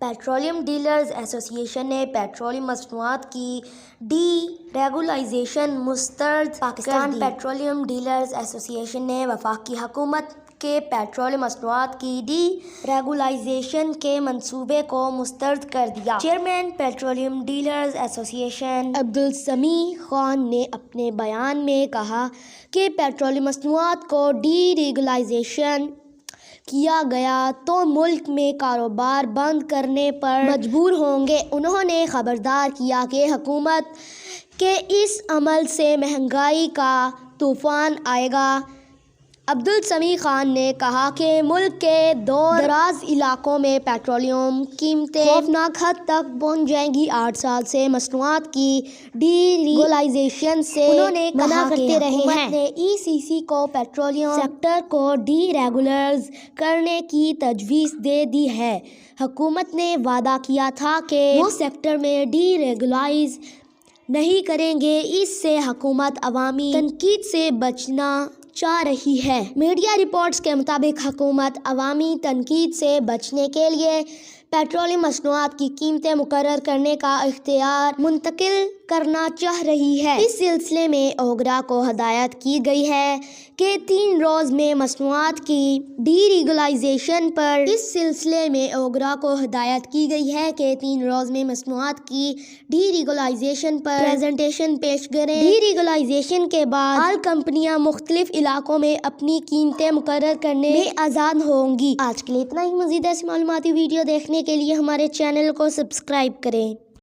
Petroleum dealers ایسوسی ایشن نے پیٹرولیم مصنوعات کی ڈی ریگولائزیشن مسترد پاکستان پیٹرولیم ڈیلرز ایسوسی ایشن نے وفاقی حکومت کے پیٹرولیم مصنوعات کی ڈی ریگولائزیشن کے منصوبے کو مسترد کر دیا۔ چیئرمین پیٹرولیم ڈیلرز ایسوسی ایشن عبدالسمیع خان نے اپنے بیان میں کہا کہ پیٹرولیم مصنوعات کو ڈی ریگولائزیشن کیا گیا تو ملک میں کاروبار بند کرنے پر مجبور ہوں گے۔ انہوں نے خبردار کیا کہ حکومت کے اس عمل سے مہنگائی کا طوفان آئے گا۔ عبدالسمیع خان نے کہا کہ ملک کے دور دراز علاقوں میں پیٹرولیم قیمتیں خوفناک حد تک پہنچ جائیں گی۔ 8 سال سے مصنوعات کی ڈی ریگولائزیشن سے انہوں نے منع کرتے رہے ہیں۔ حکومت نے ای سی سی کو پیٹرولیم سیکٹر کو ڈی ریگولائز کرنے کی تجویز دے دی ہے۔ حکومت نے وعدہ کیا تھا کہ وہ سیکٹر میں ڈی ریگولائز نہیں کریں گے۔ اس سے حکومت عوامی تنقید سے بچنا چاہ رہی ہے۔ میڈیا رپورٹس کے مطابق حکومت عوامی تنقید سے بچنے کے لیے پیٹرولیم مصنوعات کی قیمتیں مقرر کرنے کا اختیار منتقل کرنا چاہ رہی ہے۔ اس سلسلے میں اوگرا کو ہدایت کی گئی ہے کہ 3 روز میں مصنوعات کی ڈی ریگولائزیشن پر پریزنٹیشن پیش کریں۔ ڈی ریگولائزیشن کے بعد آل کمپنیاں مختلف علاقوں میں اپنی قیمتیں مقرر کرنے میں آزاد ہوں گی۔ آج کے لیے اتنا ہی۔ مزید ایسی معلوماتی ویڈیو دیکھنے کے لیے ہمارے چینل کو سبسکرائب کریں۔